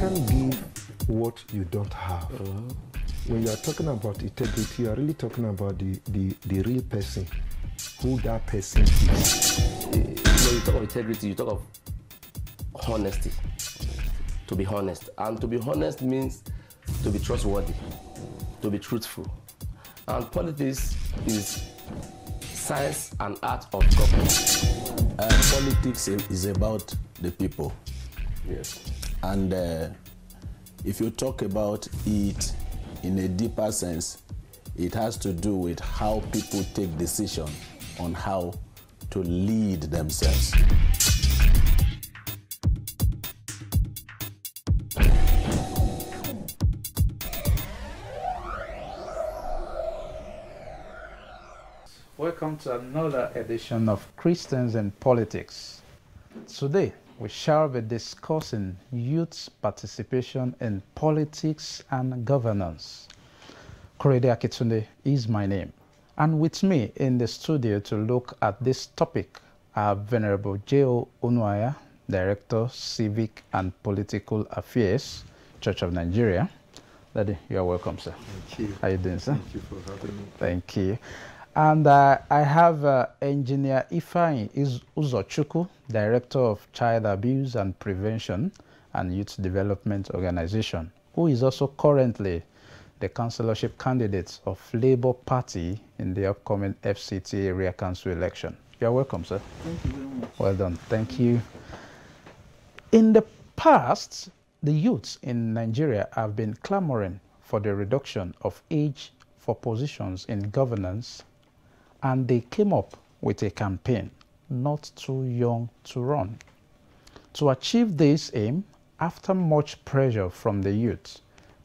can't give what you don't have. When you are talking about integrity, you are really talking about the real person, who that person is. When you talk of integrity, you talk of honesty. To be honest. And to be honest means to be trustworthy, to be truthful. And politics is science and art of government. Politics is about the people. Yes. And if you talk about it in a deeper sense, it has to do with how people take decisions on how to lead themselves. Welcome to another edition of Christians and Politics. Today, we shall be discussing youth's participation in politics and governance. Korede Akitunde is my name. And with me in the studio to look at this topic are Venerable J.O. Onuaya, Director, Civic and Political Affairs, Church of Nigeria. Daddy, you are welcome, sir. Thank you. How are you doing, sir? Thank you for having me. Thank you. And I have Engineer Ifeanyi Uzochukwu, Director of Child Abuse and Prevention and Youth Development Organization, who is also currently the councillorship candidate of Labour Party in the upcoming FCT area council election. You are welcome, sir. Thank you very much. Well done. Thank you. In the past, the youths in Nigeria have been clamoring for the reduction of age for positions in governance, and they came up with a campaign, Not Too Young to Run. To achieve this aim, after much pressure from the youth,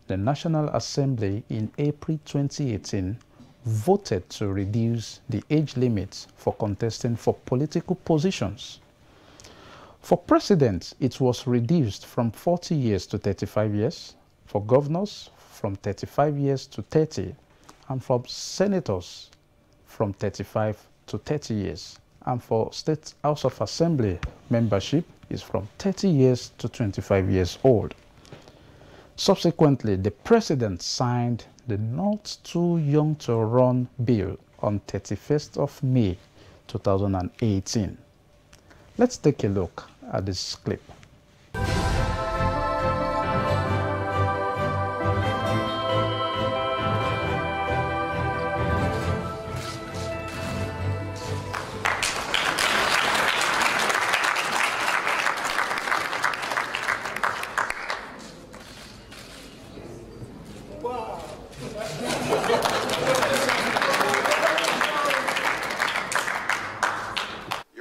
the National Assembly in April 2018 voted to reduce the age limit for contesting for political positions. For president, it was reduced from 40 years to 35 years, for governors from 35 years to 30, and for senators from 35 to 30 years. And for State House of Assembly membership is from 30 years to 25 years old. Subsequently, the president signed the Not Too Young to Run bill on 31st of May 2018. Let's take a look at this clip.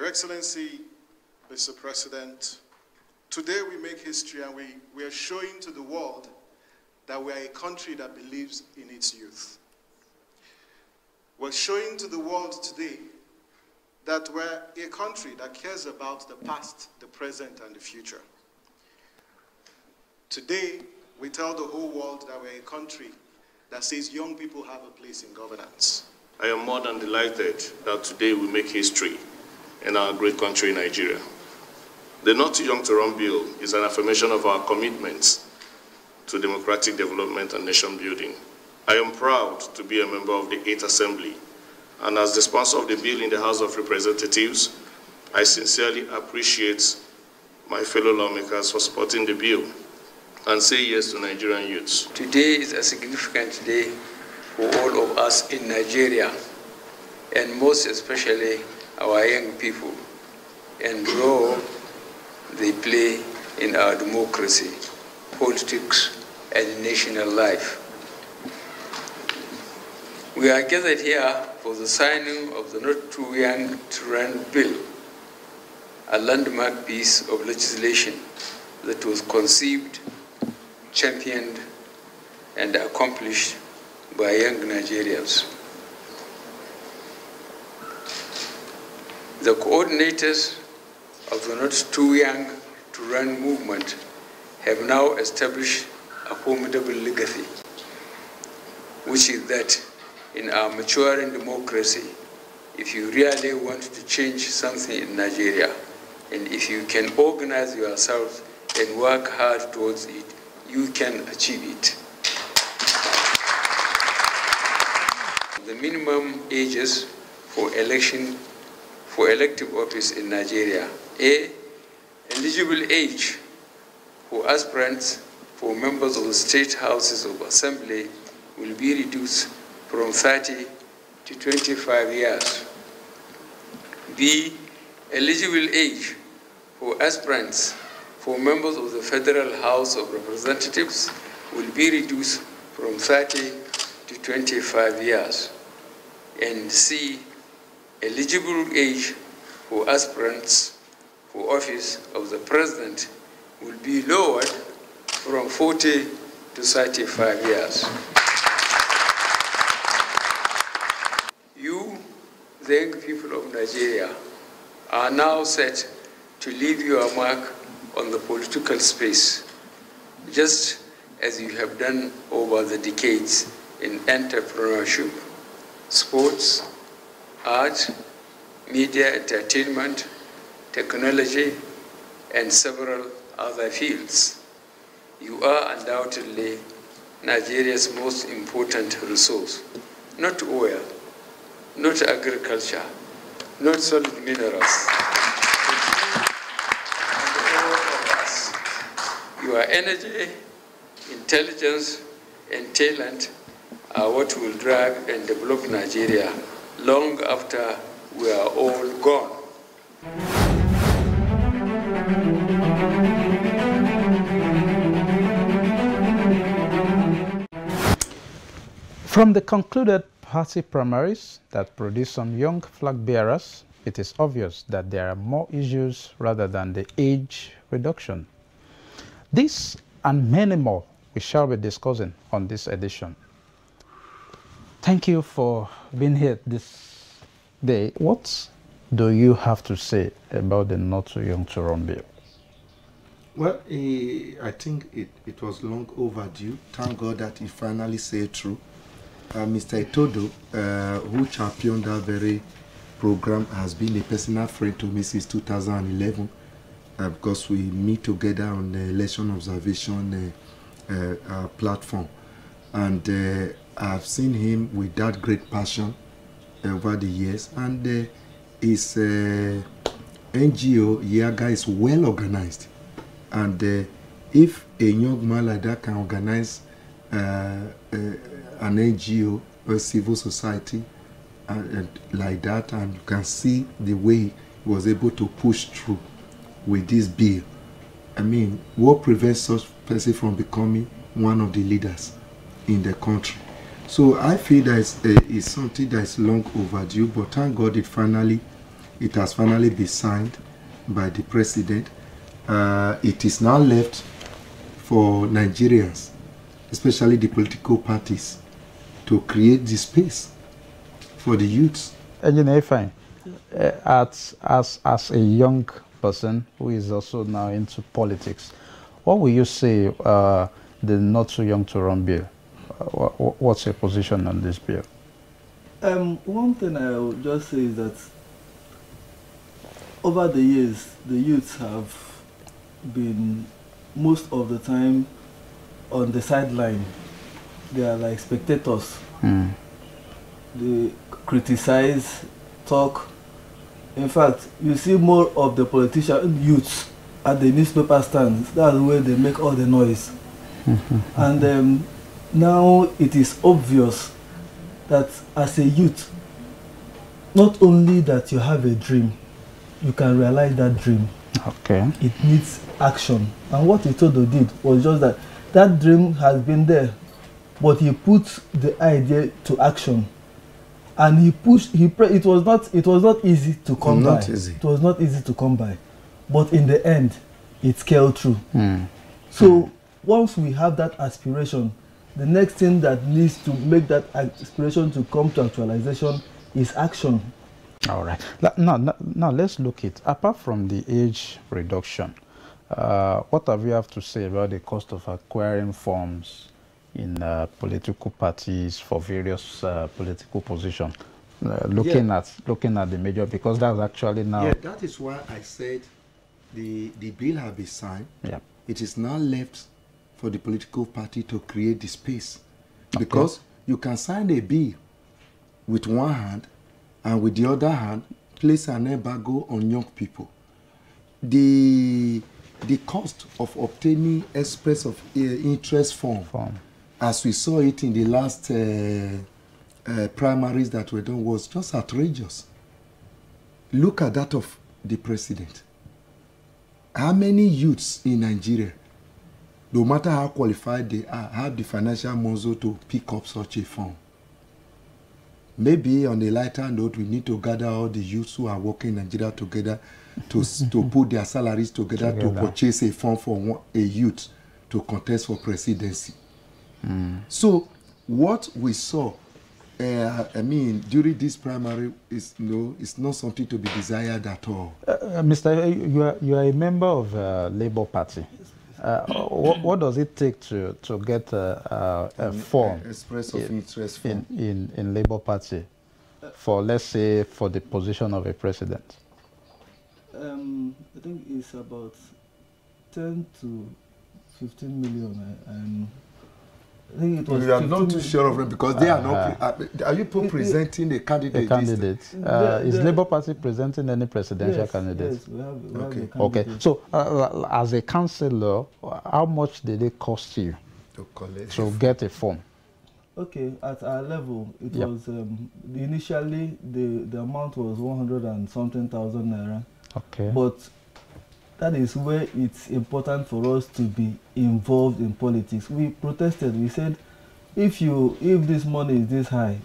Excellency, Mr. President, today we make history and we are showing to the world that we are a country that believes in its youth. We're showing to the world today that we're a country that cares about the past, the present, and the future. Today, we tell the whole world that we're a country that says young people have a place in governance. I am more than delighted that today we make history in our great country, Nigeria. The Not Too Young to Run bill is an affirmation of our commitments to democratic development and nation building. I am proud to be a member of the 8th Assembly, and as the sponsor of the bill in the House of Representatives, I sincerely appreciate my fellow lawmakers for supporting the bill and say yes to Nigerian youths. Today is a significant day for all of us in Nigeria, and most especially our young people, and role they play in our democracy, politics, and national life. We are gathered here for the signing of the Not Too Young to Run bill, a landmark piece of legislation that was conceived, championed, and accomplished by young Nigerians. The coordinators of the Not Too Young to Run movement have now established a formidable legacy, which is that in our maturing democracy, if you really want to change something in Nigeria, and if you can organize yourself and work hard towards it, you can achieve it. The minimum ages for elective office in Nigeria. A, eligible age for aspirants for members of the state houses of assembly will be reduced from 30 to 25 years. B, eligible age for aspirants for members of the Federal House of Representatives will be reduced from 30 to 25 years. And C, eligible age for aspirants for office of the President will be lowered from 40 to 35 years. You, the young people of Nigeria, are now set to leave your mark on the political space, just as you have done over the decades in entrepreneurship, sports, art, media, entertainment, technology, and several other fields. You are undoubtedly Nigeria's most important resource, not oil, not agriculture, not solid minerals. Your energy, intelligence, and talent are what will drive and develop Nigeria long after we are all gone. From the concluded party primaries that produced some young flag bearers, it is obvious that there are more issues rather than the age reduction. This and many more we shall be discussing on this edition. Thank you for being here this day. What do you have to say about the Not Too Young to Run bill? Well, I think it was long overdue. Thank God that he finally said true. Mr. Etodo, who championed that very program, has been a personal friend to me since 2011 because we meet together on the election observation platform. And I've seen him with that great passion over the years. And his NGO, Yaga, is well organized. And if a young man like that can organize an NGO or civil society like that, and you can see the way he was able to push through with this bill. I mean, what prevents such person from becoming one of the leaders in the country? So I feel that it's something that is long overdue, but thank God it has finally been signed by the president. It is now left for Nigerians, especially the political parties, to create the space for the youths. Engineer, fine. As a young person who is also now into politics, what will you say the Not Too Young to Run bill? What's your position on this bill? One thing I would just say is that over the years, the youths have been most of the time on the sideline. They are like spectators. They criticize, talk. In fact, you see more of the politician youths at the newspaper stands. That's where they make all the noise. And now it is obvious that as a youth, not only that you have a dream, you can realize that dream. Okay. It needs action. And what Etodo did was just that that dream has been there, but he put the idea to action. And he pushed, it was not easy to come by. It was not easy to come by. But in the end, it scaled through. So once we have that aspiration, the next thing that needs to make that aspiration to come to actualization is action. All right. Now let's look at, apart from the age reduction, what have you have to say about the cost of acquiring forms in political parties for various political positions? Looking at the major, because that's actually now. Yeah, that is why I said the bill has been signed. Yeah. It is now left for the political party to create the space. Because you can sign a bill with one hand and with the other hand place an embargo on young people. The cost of obtaining express of interest form, as we saw it in the last primaries that were done, was just outrageous. Look at that of the president. How many youths in Nigeria, no matter how qualified they are, have the financial muscle to pick up such a form? Maybe on a lighter note, we need to gather all the youths who are working in Nigeria together to put their salaries together to purchase a form for a youth to contest for presidency. So what we saw, I mean, during this primary is it's not something to be desired at all. Mr. You are a member of Labour Party. What does it take to get a form express of interest form in Labour Party for, let's say, for the position of a president? I think it's about 10 to 15 million. And I think it was. We are not too sure of them because they are not. Are you presenting a candidate? A candidate. Is Labour Party presenting any presidential candidate? Yes, we have a candidate. Okay. So, as a councillor, how much did it cost you to get a form? Okay, at our level, it was initially the amount was 100 and something thousand naira. Okay. But that is where it's important for us to be involved in politics. We protested. We said, if this money is this high,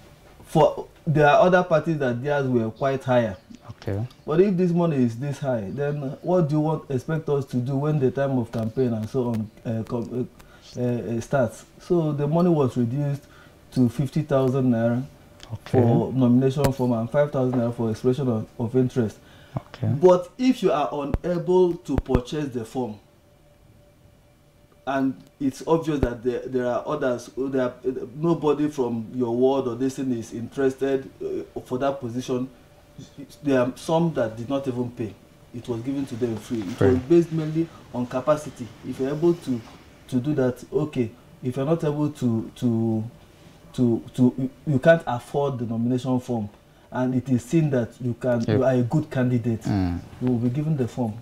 there are other parties that theirs were quite higher. Okay. But if this money is this high, then what do you expect us to do when the time of campaign and so on starts? So the money was reduced to 50,000 naira for nomination form and 5,000 naira for expression of interest. Okay. But if you are unable to purchase the form, and it's obvious that there are others, nobody from your ward or this thing is interested for that position, there are some that did not even pay. It was given to them free. It was based mainly on capacity. If you're able to do that, okay. If you're not able to you can't afford the nomination form, and it is seen that you are a good candidate, you will be given the form.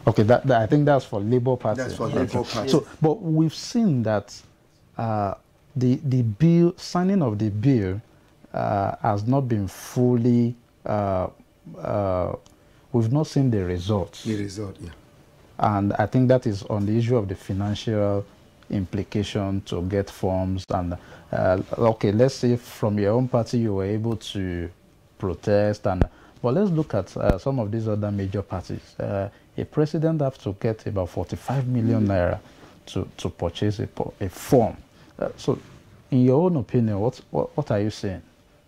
Okay, I think that's for Labour Party. That's for Labour Party. So, but we've seen that the signing of the bill has not been fully. We've not seen the results. The result, yeah. And I think that is on the issue of the financial implication to get forms. And okay, let's say from your own party you were able to protest, but let's look at some of these other major parties. A president has to get about 45 million naira to purchase a form. So, in your own opinion, what are you saying?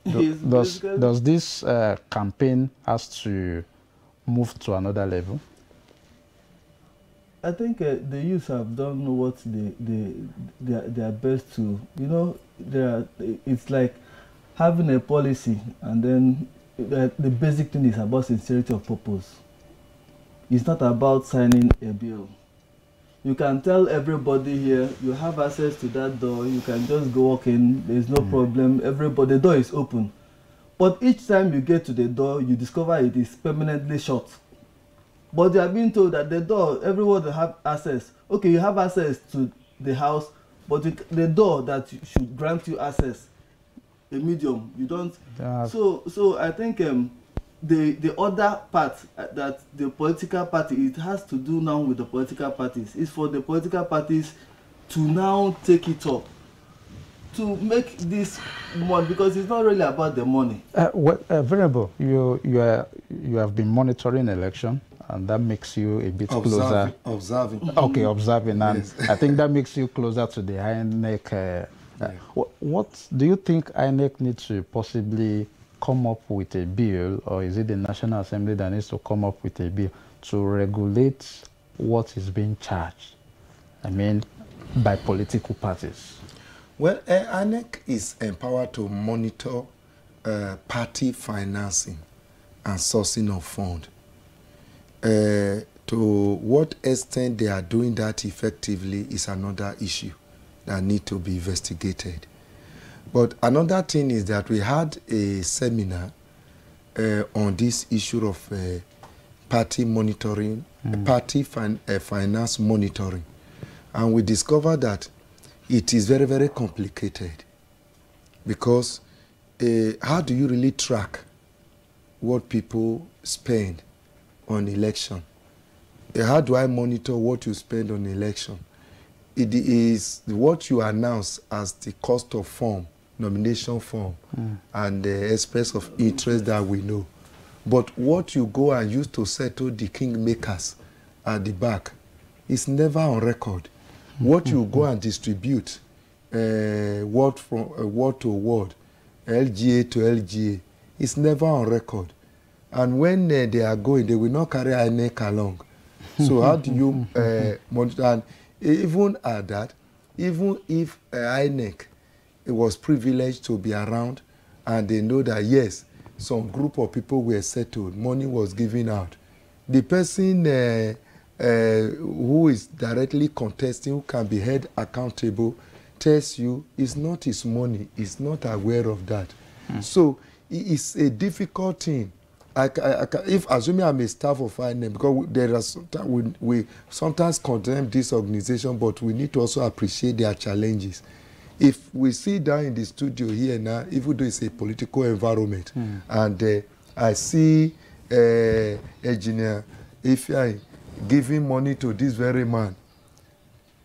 Does this campaign has to move to another level? I think the youth have done what they are best to. You know, it's like having a policy, and then the basic thing is about sincerity of purpose. It's not about signing a bill. You can tell everybody here, you have access to that door, you can just go walk in, there's no problem, the door is open. But each time you get to the door, you discover it is permanently shut. But they are being told that the door, everyone will have access. Okay, you have access to the house, but the door that should grant you access, a medium, you don't. So I think the other part that the political party, it has to do now with the political parties, is for the political parties to now take it up, to make this money, because it's not really about the money. Venerable, you have been monitoring election, and that makes you a bit closer. Observing. Okay, observing, and yes. I think that makes you closer to the INEC. What do you think INEC needs to possibly come up with a bill, or is it the National Assembly that needs to come up with a bill to regulate what is being charged? I mean, by political parties. Well, INEC is empowered to monitor party financing and sourcing of funds. To what extent they are doing that effectively is another issue that need to be investigated. But another thing is that we had a seminar on this issue of party monitoring, finance monitoring. And we discovered that it is very, very complicated because how do you really track what people spend on election? How do I monitor what you spend on election? It is what you announce as the cost of form, nomination form, and the express of interest that we know. But what you go and use to settle the kingmakers at the back is never on record. What you go and distribute, word to word, LGA to LGA, is never on record. And when they are going, they will not carry INEC along. So how do you monitor? And even at that, even if INEC was privileged to be around and they know that, yes, some group of people were settled, money was given out, the person who is directly contesting, who can be held accountable, tells you it's not his money, he's not aware of that. So it's a difficult thing. If assuming I'm a staff of INEC, because there are we sometimes condemn this organization, but we need to also appreciate their challenges. If we sit down in the studio here now, even though it's a political environment, and I see engineer Ifeanyi giving money to this very man,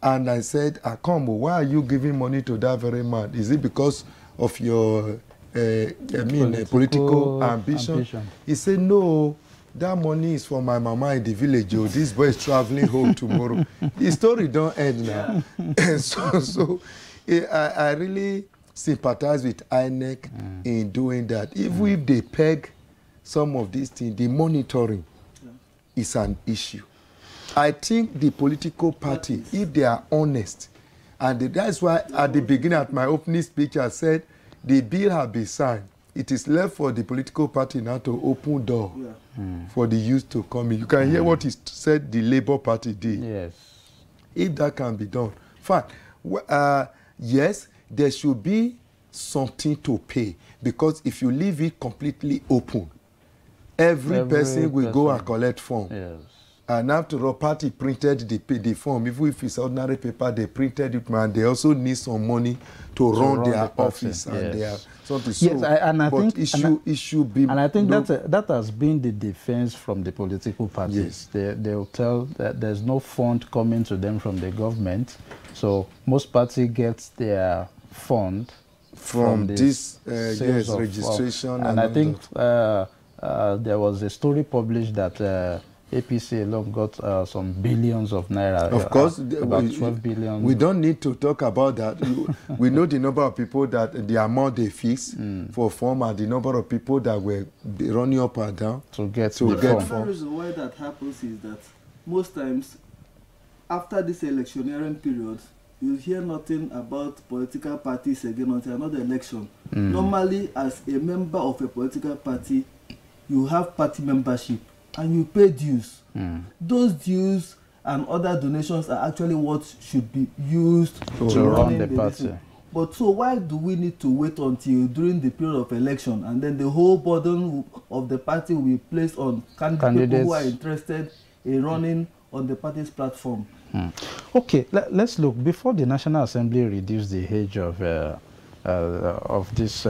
and I said, Akombo, why are you giving money to that very man? Is it because of your political ambition? He said, no, that money is for my mama in the village. Oh, this boy is traveling home tomorrow. The story don't end now. so I really sympathize with INEC in doing that. Even if they peg some of these things, the monitoring is an issue. I think the political party, if they are honest, and that's why at the beginning, at my opening speech, I said, the bill has been signed. It is left for the political party now to open door for the youth to come in. You can hear what he said the Labour Party did. Yes. If that can be done, fine. Yes, there should be something to pay, because if you leave it completely open, every person will go and collect form. Yes. And after all, party printed the form. Even if it's ordinary paper, they printed it, and they also need some money to run their office and their something. Yes, and I think it should be. And I think that has been the defense from the political parties. Yes. They'll tell that there's no fund coming to them from the government, so most parties get their fund from this registration. And I think there was a story published that APC alone got some billions of naira. Of course, about 12 billion. We don't need to talk about that. We know the number of people that the amount they fixed for form, and the number of people that were running up and down to get form. The reason why that happens is that most times after this electioneering period, you hear nothing about political parties again until another election. Normally, as a member of a political party, you have party membership and you pay dues. Those dues and other donations are actually what should be used to run the party. But so why do we need to wait until during the period of election, and then the whole burden of the party will be placed on candidates who are interested in running on the party's platform? Okay, let's look. Before the National Assembly reduced the age of these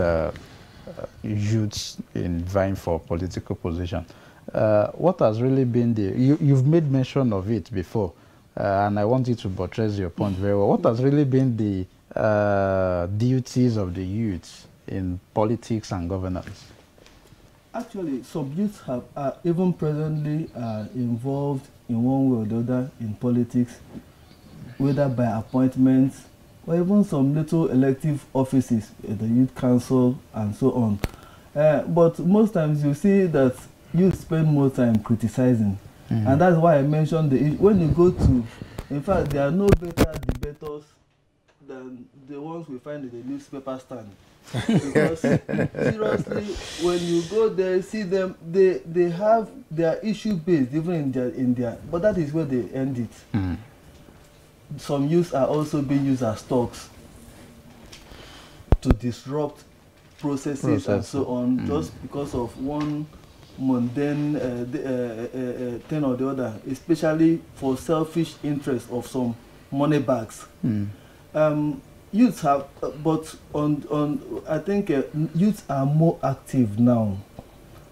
youths in vying for political position, what has really been you've made mention of it before, and I want you to buttress your point very well. What has really been the duties of the youth in politics and governance? Actually, some youths are even presently involved in one way or the other in politics, whether by appointments or even some little elective offices, the youth council and so on. But most times you see that you spend more time criticizing, and that's why I mentioned when you go to, in fact, there are no better debaters than the ones we find in the newspaper stand. Because seriously, when you go there, see them, they have their issue based even in their, but that is where they end it. Some youths are also being used as stocks to disrupt processes and so on, just because of one mundane thing or the other, especially for selfish interest of some money bags. Youths have, but I think youths are more active now.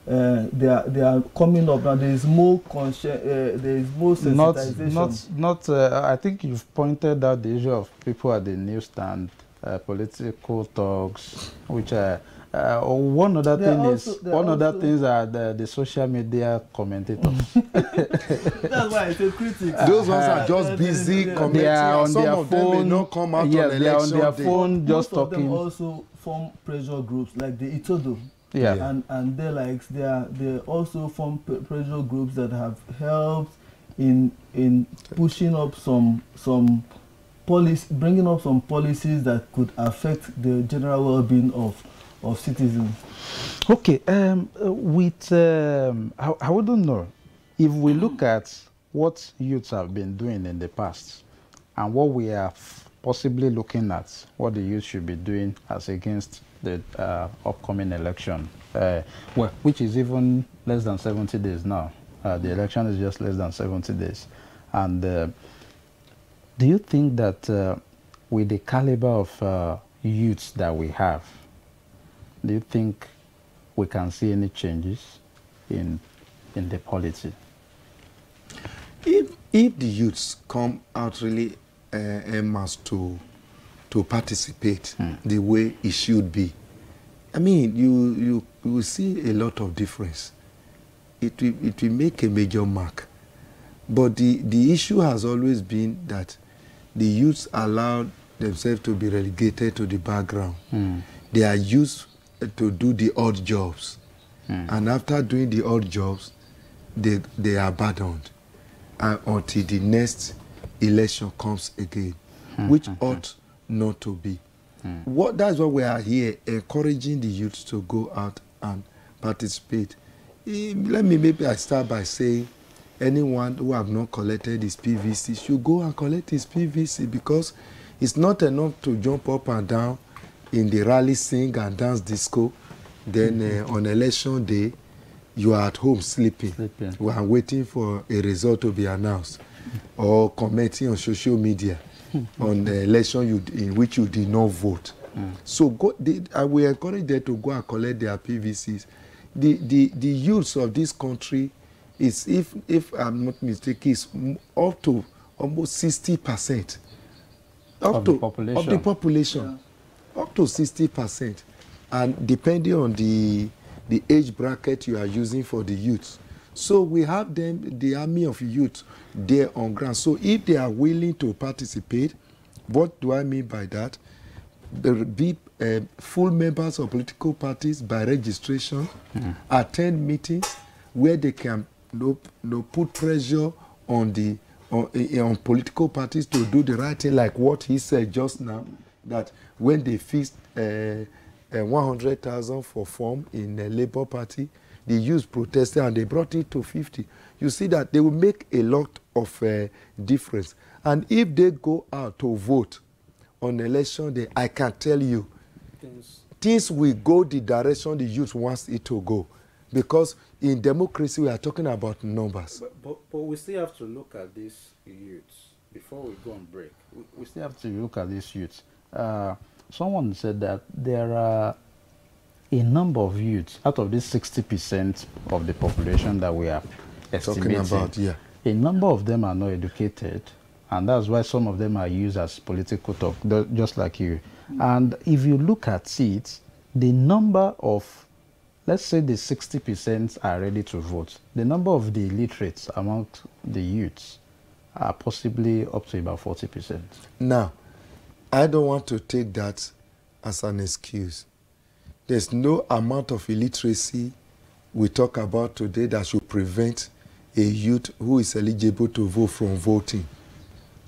They are coming up now. There is more there is more sensitization. I think you've pointed out the issue of people at the newsstand, political talks, which are. One other things are the social media commentators. That's why I say critics. Those ones are just busy commenting. They are on some their of phone. them may not come out on election they are on their day. phone just Most talking. Of them also form pressure groups like the Itodo. Yeah. And they also form pressure groups that have helped in pushing up some policy, bringing up some policies that could affect the general well-being of citizens. Okay, I wouldn't know if we look at what youths have been doing in the past and what we are possibly looking at, what the youth should be doing as against the upcoming election, well, which is even less than 70 days now. The election is just less than 70 days. And do you think that with the caliber of youths that we have, do you think we can see any changes in the polity? If the youths come out really en masse to participate the way it should be, I mean, you will see a lot of difference. It will make a major mark. But the issue has always been that the youths allowed themselves to be relegated to the background. They are used to do the odd jobs. And after doing the odd jobs, they are abandoned until the next election comes again, which ought not to be. That's why we are here, encouraging the youth to go out and participate. Maybe I start by saying anyone who have not collected his PVC should go and collect his PVC, because it's not enough to jump up and down in the rally, sing and dance disco. Then on election day, you are at home sleeping. While waiting for a result to be announced, or commenting on social media on the election in which you did not vote. So I will encourage them to go and collect their PVCs. The youths of this country is, if I'm not mistaken, is up to almost 60% of the population. Up to 60%, and depending on the age bracket you are using for the youth. So we have the army of youth there on ground. So if they are willing to participate, what do I mean by that? Be full members of political parties by registration, attend meetings where they can put pressure on political parties to do the right thing, like what he said just now, that when they fixed 100,000 for form in the Labour Party, the youth protested and they brought it to 50. You see that they will make a lot of difference. And if they go out to vote on election day, I can tell you, things will go the direction the youth wants it to go. Because in democracy, we are talking about numbers. But we still have to look at these youths before we go on break. We still have to look at these youths. Someone said that there are a number of youths out of this 60% of the population that we are estimating. Talking about, yeah. A number of them are not educated, and that's why some of them are used as political talk, just like you. And if you look at it, the number of, let's say the 60% are ready to vote, the number of the illiterates among the youths are possibly up to about 40%. Now, I don't want to take that as an excuse. There's no amount of illiteracy we talk about today that should prevent a youth who is eligible to vote from voting.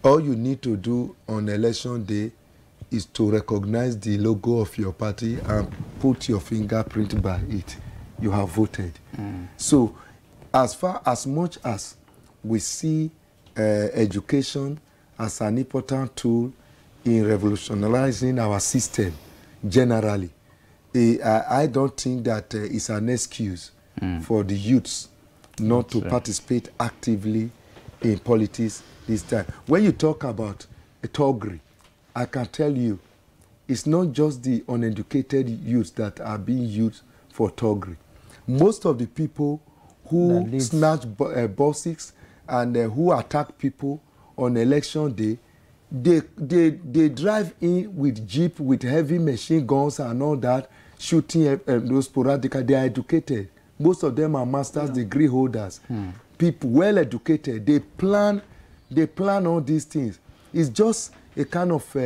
All you need to do on election day is to recognize the logo of your party and put your fingerprint by it. You have voted. So as much as we see education as an important tool in revolutionizing our system generally, I don't think that it's an excuse for the youths not to participate actively in politics this time. When you talk about thuggery, I can tell you, it's not just the uneducated youths that are being used for thuggery. Most of the people who snatch buses and who attack people on election day, they drive in with jeep with heavy machine guns and all that, shooting those sporadically. They are educated. Most of them are master's degree holders. People well educated. They plan all these things. It's just a kind of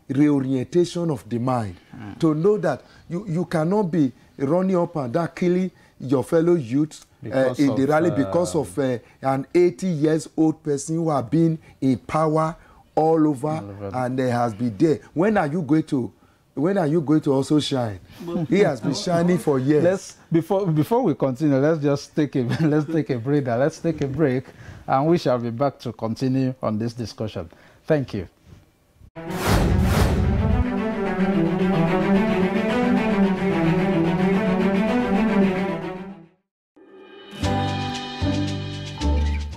reorientation of the mind to know that you cannot be running up and down killing your fellow youths in the rally because of an 80-years-old person who has been in power all over and has been there. When are you going to also shine? He has been shining for years. Before we continue, let's just take a breather. Let's take a break, and we shall be back to continue on this discussion. Thank you.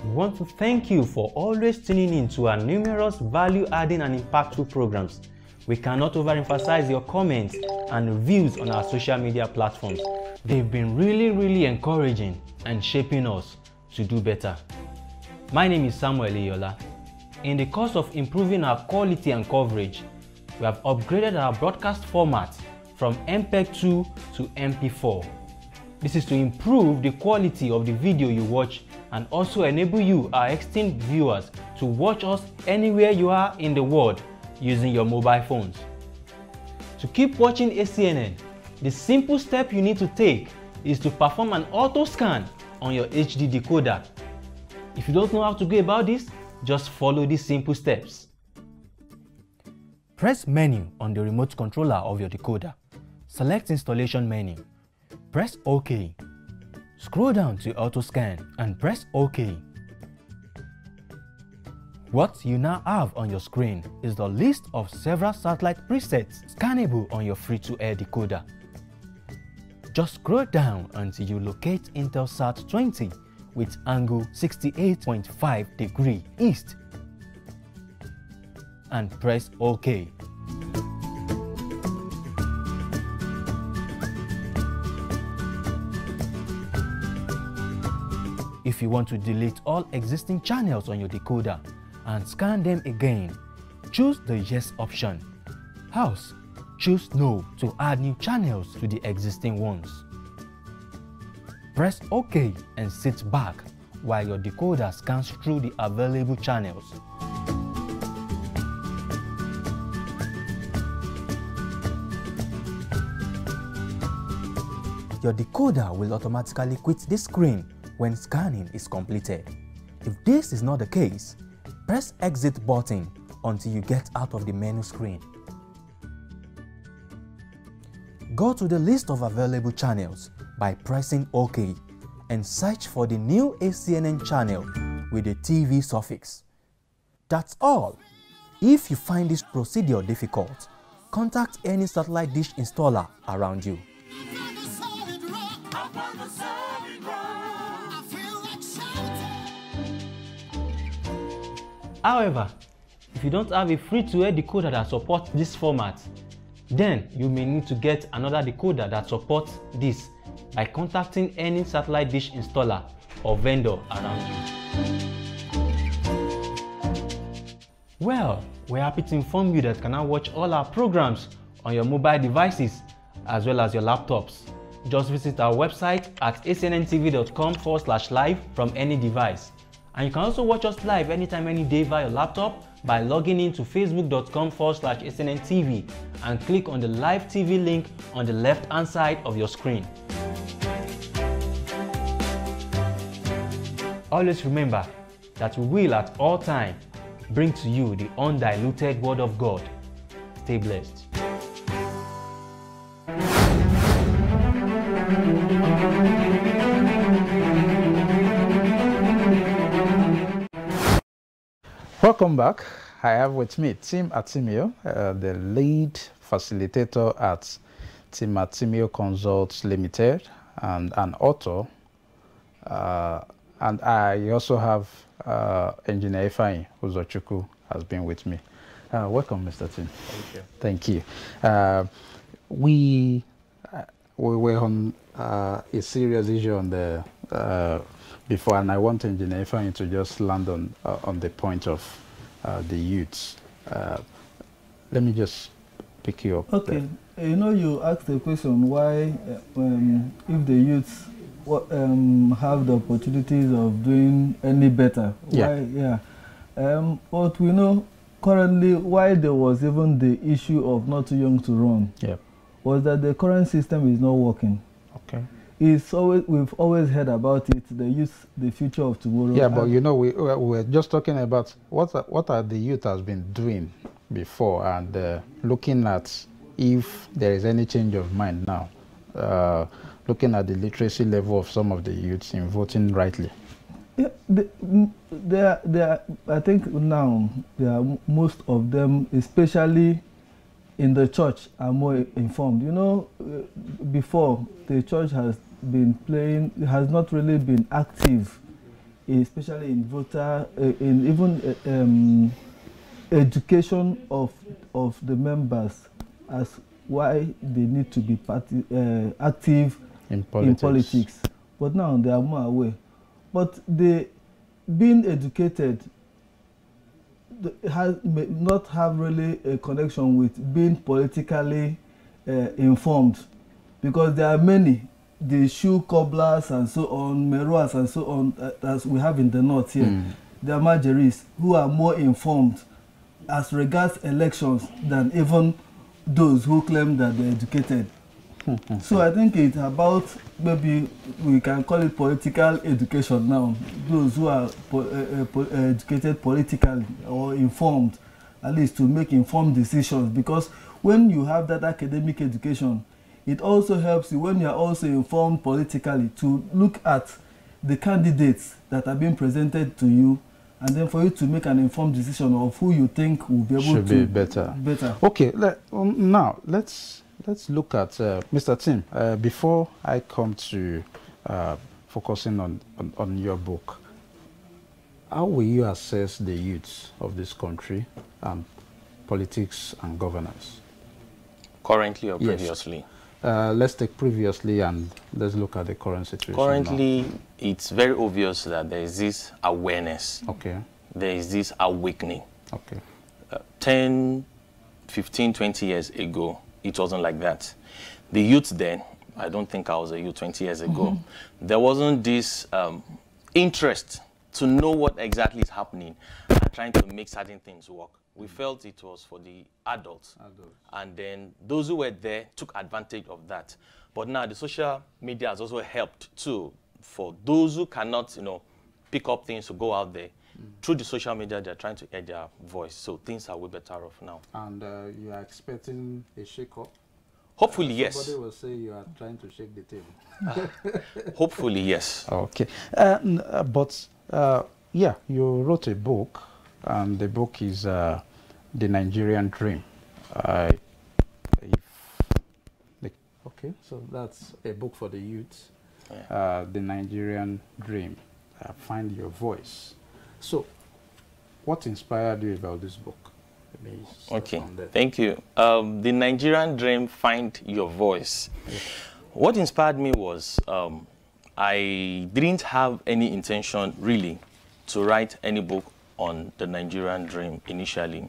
We want to thank you for always tuning in to our numerous value-adding and impactful programs. We cannot overemphasize your comments and views on our social media platforms. They've been really encouraging and shaping us to do better. My name is Samuel Iyola. In the course of improving our quality and coverage, we have upgraded our broadcast format from MPEG-2 to MP4. This is to improve the quality of the video you watch and also enable you, our esteemed viewers, to watch us anywhere you are in the world using your mobile phones. To keep watching ACNN, the simple step you need to take is to perform an auto scan on your HD decoder. If you don't know how to go about this, just follow these simple steps. Press Menu on the remote controller of your decoder. Select Installation menu. Press OK. Scroll down to Auto Scan and press OK. What you now have on your screen is the list of several satellite presets scannable on your free-to-air decoder. Just scroll down until you locate Intelsat 20 with angle 68.5 degree east and press OK. If you want to delete all existing channels on your decoder and scan them again, choose the Yes option. Else, choose No to add new channels to the existing ones. Press OK and sit back while your decoder scans through the available channels. Your decoder will automatically quit this screen when scanning is completed. If this is not the case, press Exit button until you get out of the menu screen. Go to the list of available channels by pressing OK and search for the new ACNN channel with the TV suffix. That's all. If you find this procedure difficult, contact any satellite dish installer around you. However, if you don't have a free-to-air decoder that supports this format, then you may need to get another decoder that supports this by contacting any satellite dish installer or vendor around you. Well, we're happy to inform you that you can now watch all our programs on your mobile devices as well as your laptops. Just visit our website at acnntv.com/live from any device. And you can also watch us live anytime, any day via your laptop by logging in to facebook.com/ACNNTV and click on the live TV link on the left hand side of your screen. Always remember that we will at all times bring to you the undiluted Word of God. Stay blessed. Welcome back. I have with me Tim Atimio, the lead facilitator at Tim Atimio Consults Limited and an author. And I also have Engineer Ifeanyi Uzochukwu has been with me. Welcome, Mr. Tim. Thank you. Thank you. We were on a serious issue on the before, and I want Engineer Ifeanyi to just land on the point of the youths. Let me just pick you up. Okay. You know, you asked the question why, if the youths have the opportunities of doing any better. Yeah. But we know currently why there was even the issue of not too young to run. Yeah. Was that the current system is not working. Okay. It's always, we've always heard about it, the youth, the future of tomorrow. Yeah, but you know, we were just talking about what are the youth has been doing before, and looking at if there is any change of mind now, looking at the literacy level of some of the youths in voting rightly. Yeah, I think now most of them, especially in the church, are more informed. You know, before the church has not really been active, especially in voter, in even education of the members as why they need to be active in politics. But now they are more aware. But being educated may not have really a connection with being politically informed, because there are many, the shoe cobblers and so on, meruas and so on, as we have in the north here. There are margeries who are more informed as regards elections than even those who claim that they're educated. So I think it's about, maybe we can call it political education now. Those who are educated politically or informed, at least to make informed decisions. Because when you have that academic education, it also helps you when you are also informed politically to look at the candidates that are being presented to you, and then for you to make an informed decision of who you think will be able to be better. Okay, now let's look at Mr. Tim. Before I come to focusing on your book, how will you assess the youths of this country and politics and governance? Currently or previously? Yes. Let's take previously and let's look at the current situation. Currently, it's very obvious that there is this awareness. Okay. There is this awakening. Okay. 10, 15, 20 years ago, it wasn't like that. The youth then, I don't think I was a youth 20 years ago, there wasn't this interest to know what exactly is happening and trying to make certain things work. We felt it was for the adults. And then those who were there took advantage of that. But now the social media has also helped too, for those who cannot, you know, pick up things to go out there. Through the social media, they're trying to add their voice. So things are way better off now. And you are expecting a shake-up? Hopefully, yes. Somebody will say you are trying to shake the table. Hopefully, yes. Okay. Yeah, you wrote a book, and the book is The Nigerian Dream. Okay, so that's a book for the youth. Yeah. The Nigerian Dream. Find your voice. So, what inspired you about this book? Okay, thank you. The Nigerian Dream, Find Your Voice. Yeah. What inspired me was I didn't have any intention really to write any book on the Nigerian Dream initially.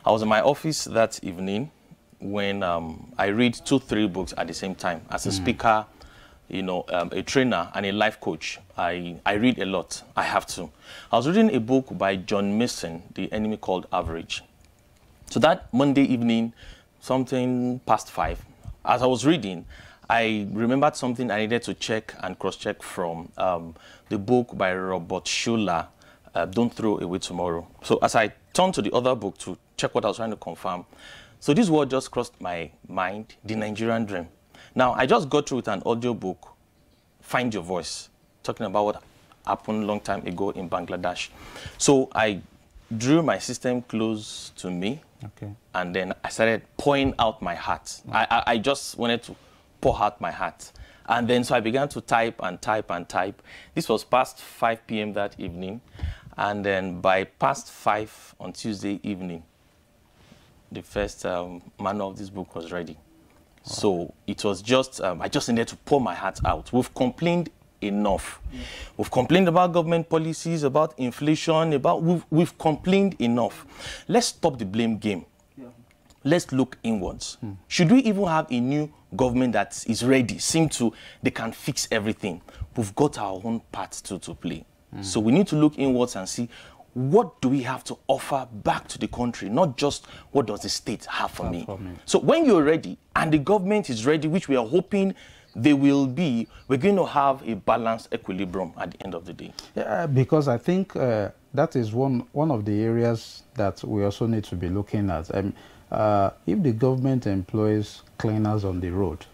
I was in my office that evening when I read 2-3 books at the same time. As a speaker, you know, a trainer and a life coach, I read a lot. I have to. I was reading a book by John Mason, The Enemy Called Average. So that Monday evening, something past 5, as I was reading, I remembered something I needed to check and cross-check from the book by Robert Schuller, Don't Throw Away Tomorrow. So as I turned to the other book to check what I was trying to confirm, So this word just crossed my mind, the Nigerian dream. Now, I just got through with an audio book, Find Your Voice, talking about what happened a long time ago in Bangladesh. So I drew my system close to me, and then I started pouring out my heart. I just wanted to pour out my heart. And then so I began to type and type and type. This was past 5 p.m. that evening. And then by past 5 on Tuesday evening, the first manual of this book was ready. So it was just, I just needed to pour my heart out. We've complained enough. We've complained about government policies, about inflation, we've complained enough. Let's stop the blame game. Let's look inwards. Should we even have a new government that is ready, they can fix everything? We've got our own part to play. So we need to look inwards and see, what do we have to offer back to the country? Not just what does the state have for me. So when you're ready and the government is ready, which we are hoping they will be, we're going to have a balanced equilibrium at the end of the day. Yeah, because I think that is one of the areas that we also need to be looking at. If the government employs cleaners on the road,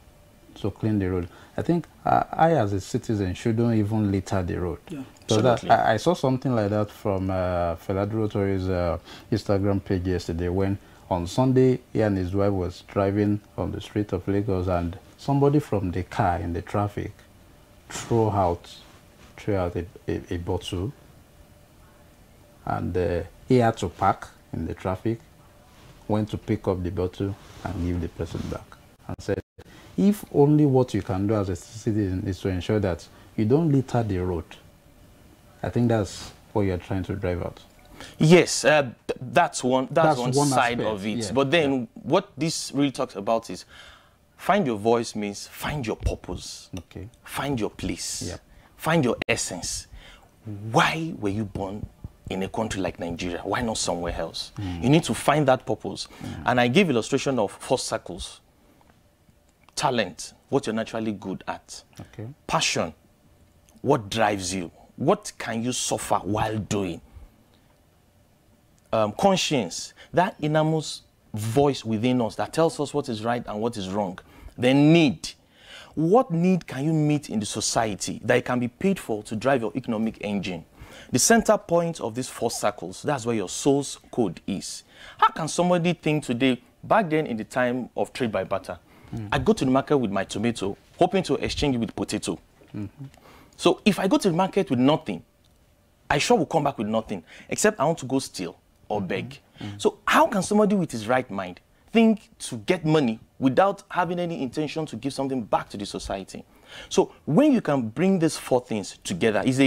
to clean the road, I think I as a citizen shouldn't even litter the road. Yeah. So that, I saw something like that from Feladro Torres' Instagram page yesterday, when on Sunday he and his wife was driving on the street of Lagos, and somebody from the car in the traffic threw out a bottle, and he had to park in the traffic, went to pick up the bottle and give the person back, and said, if only what you can do as a citizen is to ensure that you don't litter the road, I think that's what you're trying to drive out. Yes, that's one side of it. Yeah. But then what this really talks about is, find your voice means find your purpose. Okay. Find your place. Yeah. Find your essence. Why were you born in a country like Nigeria? Why not somewhere else? You need to find that purpose. And I give illustration of 4 circles. Talent, what you're naturally good at. Okay. Passion, what drives you? What can you suffer while doing? Conscience, that innermost voice within us that tells us what is right and what is wrong. Then need. What need can you meet in the society that it can be paid for to drive your economic engine? The center point of these 4 circles, that's where your soul's code is. How can somebody think today, back then in the time of trade by barter, I go to the market with my tomato, hoping to exchange it with potato. So if I go to the market with nothing, I sure will come back with nothing, except I want to go steal or beg. So how can somebody with his right mind think to get money without having any intention to give something back to the society? So when you can bring these 4 things together, it's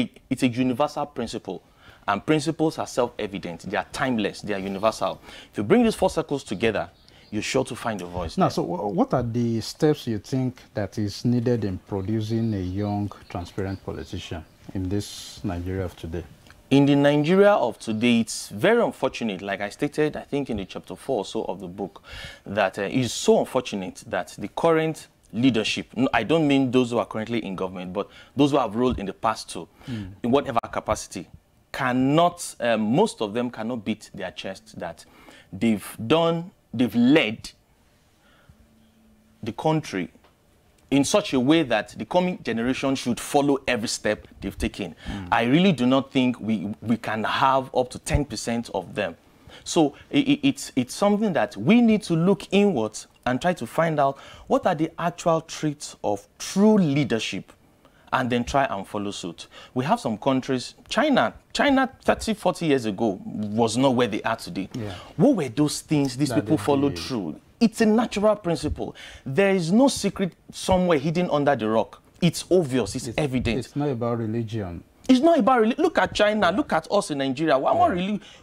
a universal principle. And principles are self-evident. They are timeless. They are universal. If you bring these 4 circles together, you're sure to find your voice. Now, so what are the steps you think that is needed in producing a young, transparent politician in this Nigeria of today? In the Nigeria of today, it's very unfortunate, like I stated, I think in the chapter 4 or so of the book, that it is so unfortunate that the current leadership, I don't mean those who are currently in government, but those who have ruled in the past too, in whatever capacity, cannot, most of them cannot beat their chest that they've led the country in such a way that the coming generation should follow every step they've taken. I really do not think we can have up to 10% of them. So it's something that we need to look inwards and try to find out what are the actual traits of true leadership, and then try and follow suit. We have some countries, China 30, 40 years ago was not where they are today. Yeah. What were those things these people followed through? It's a natural principle. There is no secret somewhere hidden under the rock. It's obvious, it's evident. It's not about religion. It's not about religion. Look at China, look at us in Nigeria.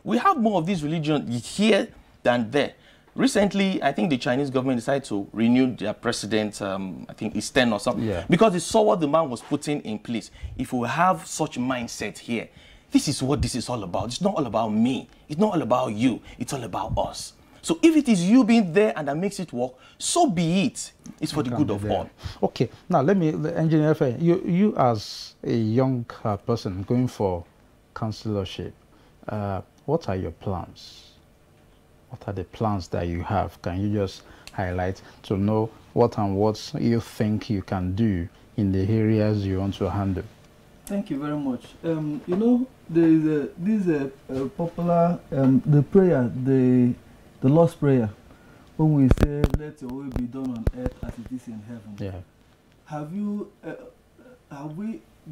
We have more of this religion here than there. Recently, I think the Chinese government decided to renew their president, I think it's 10 or something, because they saw what the man was putting in place. If we have such mindset here, this is what this is all about. It's not all about me. It's not all about you. It's all about us. So if it is you being there and that makes it work, so be it. It's for the good of all. Okay, now let me, Engineer Faye, you as a young person going for councillorship, what are your plans? what are the plans that you have? Can you just highlight to know what you think you can do in the areas you want to handle? Thank you very much. You know, there is this popular the prayer, the Lord's Prayer, when we say, "Let your will be done on earth as it is in heaven." Yeah.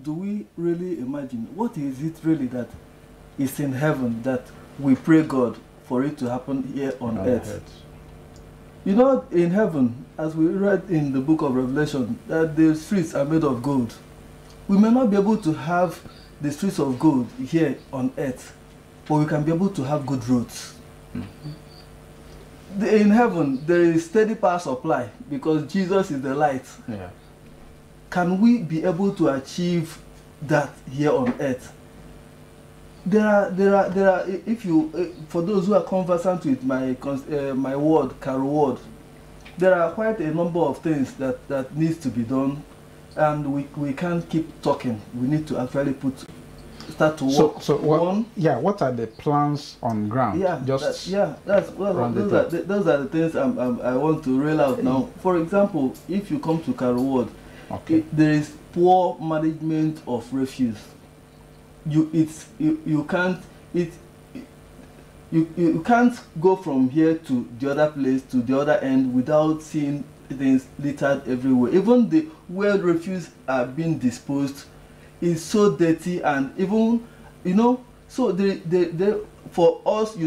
Do we really imagine what is it really that is in heaven that we pray God for it to happen here on earth? You know, in heaven, as we read in the book of Revelation, that the streets are made of gold. We may not be able to have the streets of gold here on earth, but we can be able to have good roads. Mm-hmm. In heaven, there is steady power supply because Jesus is the light. Yeah. Can we be able to achieve that here on earth? There are. If you, for those who are conversant with my word, Carol word, there are quite a number of things that needs to be done, and we can't keep talking. We need to actually start to work. So what are the plans on ground? Yeah, those are the things I want to roll out now. For example, if you come to Carol word, okay, there is poor management of refuse. You can't go from here to the other place to the other end without seeing things littered everywhere. Even where refuse are being disposed is so dirty, and even so for us,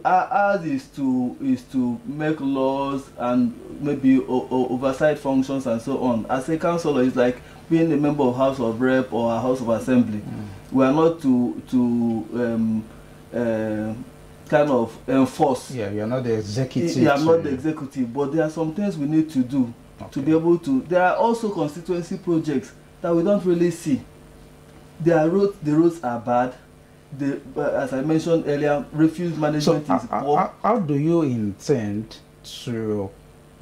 ours is to make laws and maybe oversight functions and so on. As a councillor, it's like being a member of House of Rep or a House of Assembly. We are not to kind of enforce. Yeah, you are not the executive. You are not the executive, but there are some things we need to do to be able to. There are also constituency projects that we don't really see. The roads are bad. As I mentioned earlier, refuse management is poor. How do you intend to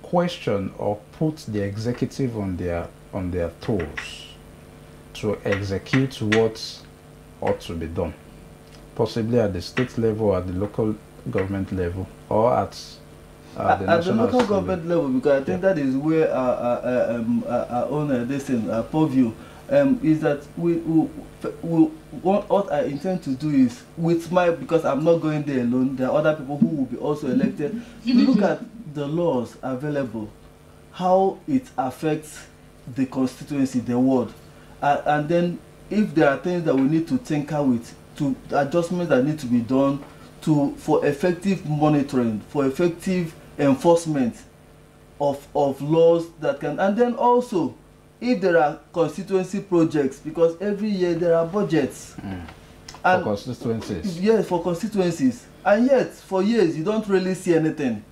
question or put the executive on their toes to execute what ought to be done, possibly at the state level, at the local government level, or at the local government level? Because I think that is where our own purview is that what I intend to do is because I'm not going there alone. There are other people who will be also elected. We look at the laws available, how it affects the constituency, the ward, and then if there are things that we need to tinker with, to adjustments that need to be done for effective monitoring, for effective enforcement of laws that can, and then also if there are constituency projects, because every year there are budgets for constituencies. Yes, for constituencies, and yet for years you don't really see anything.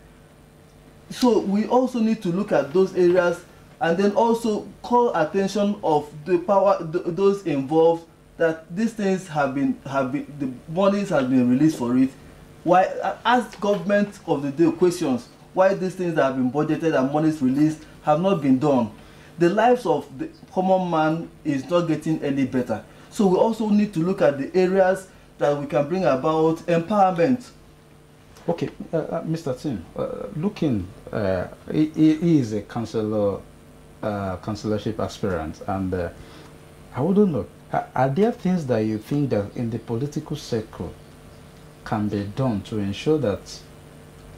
So we also need to look at those areas, and then also call attention of those involved, that these things have been the monies have been released for it. Why ask government of the day questions why these things that have been budgeted and monies released have not been done. The lives of the common man is not getting any better. So we also need to look at the areas that we can bring about empowerment. Okay, Mr. Tim, looking, he is a councillorship aspirant, and I wouldn't know, are there things that you think that in the political circle can be done to ensure that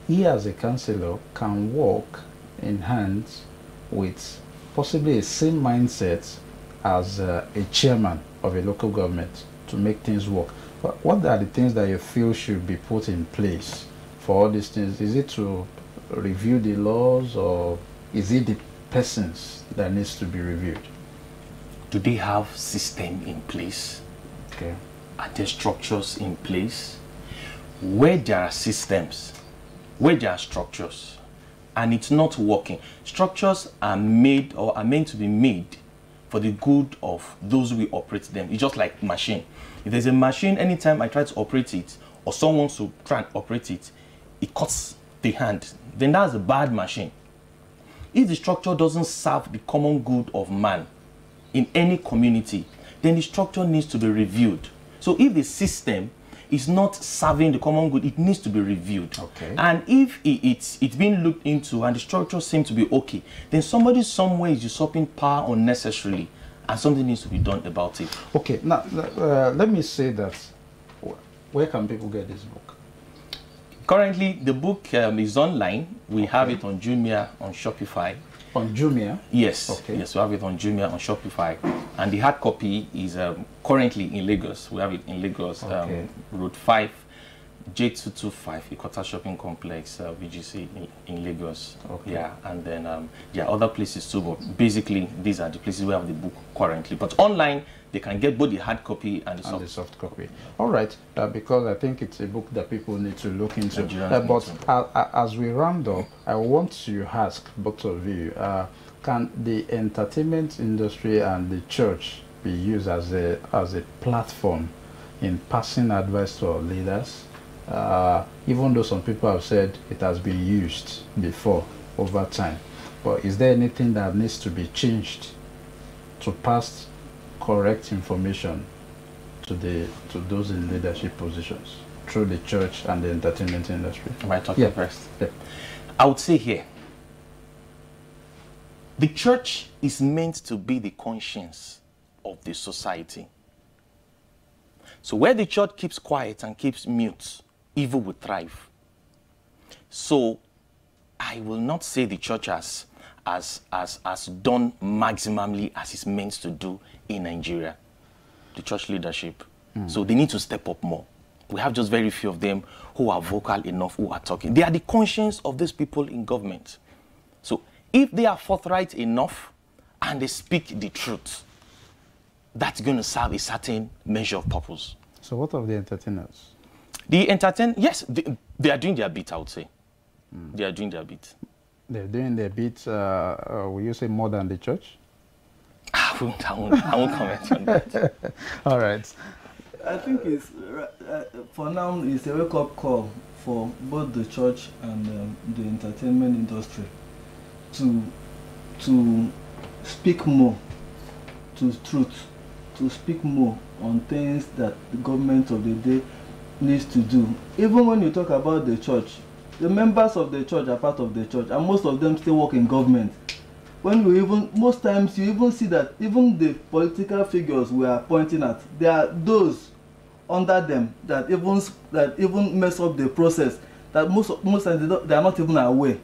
he as a councillor can work in hands with possibly a same mindset as a chairman of a local government to make things work? What are the things that you feel should be put in place for all these things? Is it to review the laws, or is it the persons that needs to be reviewed? Do they have system in place? Okay. Are there structures in place? Where there are systems, where there are structures, and it's not working, structures are made or are meant to be made for the good of those who operate them. It's just like machine. If there's a machine, anytime I try to operate it, or someone wants to try and operate it, it cuts the hand, then that's a bad machine. If the structure doesn't serve the common good of man in any community, then the structure needs to be reviewed. So if the system is not serving the common good, it needs to be reviewed. Okay. And if it's being looked into and the structure seems to be okay, then somebody somewhere is usurping power unnecessarily, and something needs to be done about it. Okay, now let me say that. Where can people get this book? Currently, the book is online. We have it on Jumia, on Shopify. On Jumia? Yes. Okay. Yes, we have it on Jumia, on Shopify. And the hard copy is currently in Lagos. We have it in Lagos, okay. Road 5, J225, Ikota Shopping Complex, VGC in Lagos. Okay. Yeah, and then there are other places too, but basically these are the places we have the book currently. But online, they can get both the hard copy and the soft copy. All right, because I think it's a book that people need to look into. But as we round up, I want to ask both of you, can the entertainment industry and the church be used as a platform in passing advice to our leaders? Even though some people have said it has been used before over time, but is there anything that needs to be changed to pass correct information to those in leadership positions through the church and the entertainment industry? Am I talking first? Yeah. I would say here, the church is meant to be the conscience of the society. So where the church keeps quiet and keeps mute, evil will thrive. So I will not say the church has done maximally as it's meant to do in Nigeria, the church leadership. So they need to step up more. We have just very few of them who are vocal enough, who are talking. They are the conscience of these people in government. So if they are forthright enough and they speak the truth, that's going to serve a certain measure of purpose. So what of the entertainers? The yes, they are doing their bit, I would say. They are doing their bit. They're doing their bit, will you say more than the church? I won't comment on that. All right. I think it's, for now, it's a wake-up call for both the church and the entertainment industry to speak more to truth, to speak more on things that the government of the day needs to do. Even when you talk about the church, the members of the church are part of the church, and most of them still work in government. When most times you even see that even the political figures we are pointing at, there are those under them that even mess up the process, that most times they are not even aware,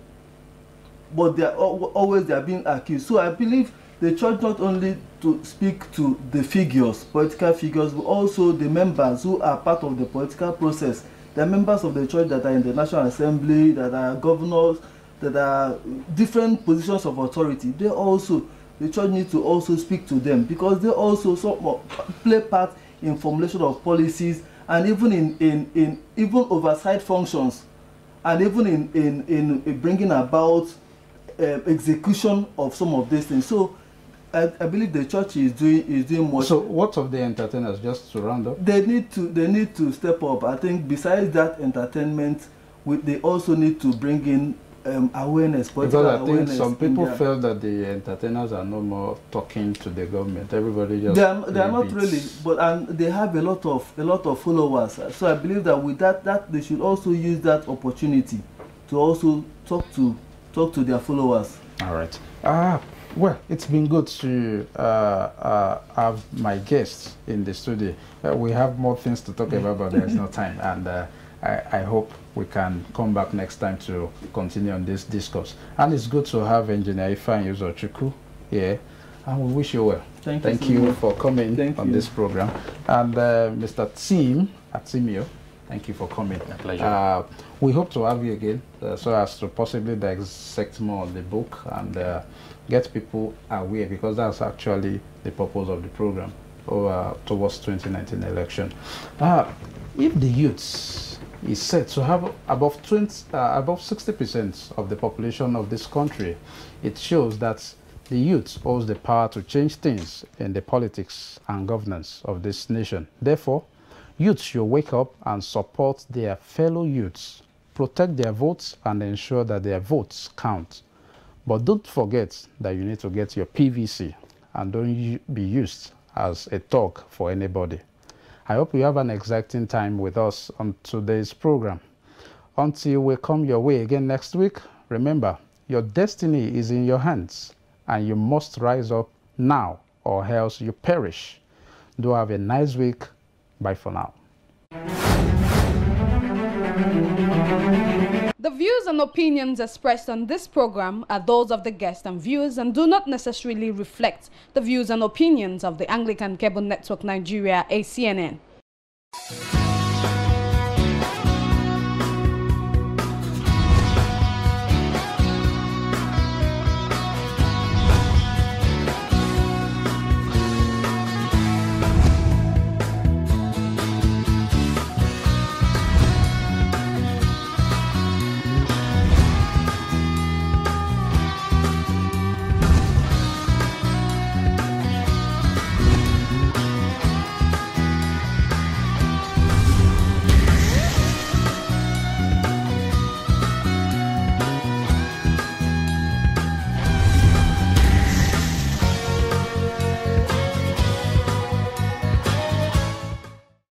but they are being accused. So I believe the church not only to speak to the figures, political figures, but also the members who are part of the political process. The members of the church that are in the National Assembly, that are governors, that are different positions of authority. The church needs to also speak to them, because they also play part in formulation of policies, and even in oversight functions, and even in bringing about execution of some of these things. So I believe the church is doing more. So what of the entertainers, just to round up? They need to step up. I think besides that entertainment, they also need to bring in awareness. Because I think some people felt that the entertainers are no more talking to the government. Everybody just they are not really, but they have a lot of followers. So I believe that with that they should also use that opportunity to also talk to their followers. All right. Well, it's been good to have my guests in the studio. We have more things to talk about, but there's no time. And I hope we can come back next time to continue on this discourse. And it's good to have Engineer Ifeanyi Uzochukwu here. And we wish you well. Thank you for coming on this program. And Mr. Tim Atimio, thank you for coming. A pleasure. We hope to have you again, so as to possibly dissect more on the book and get people aware, because that's actually the purpose of the program towards 2019 election. If the youths is said to have above 60% of the population of this country, it shows that the youth holds the power to change things in the politics and governance of this nation. Therefore, youths should wake up and support their fellow youths, protect their votes, and ensure that their votes count. But don't forget that you need to get your PVC, and don't be used as a talk for anybody. I hope you have an exciting time with us on today's program. Until we come your way again next week, remember, your destiny is in your hands, and you must rise up now or else you perish. Do have a nice week. Bye for now. The views and opinions expressed on this program are those of the guests and viewers and do not necessarily reflect the views and opinions of the Anglican Cable Network Nigeria, ACNN.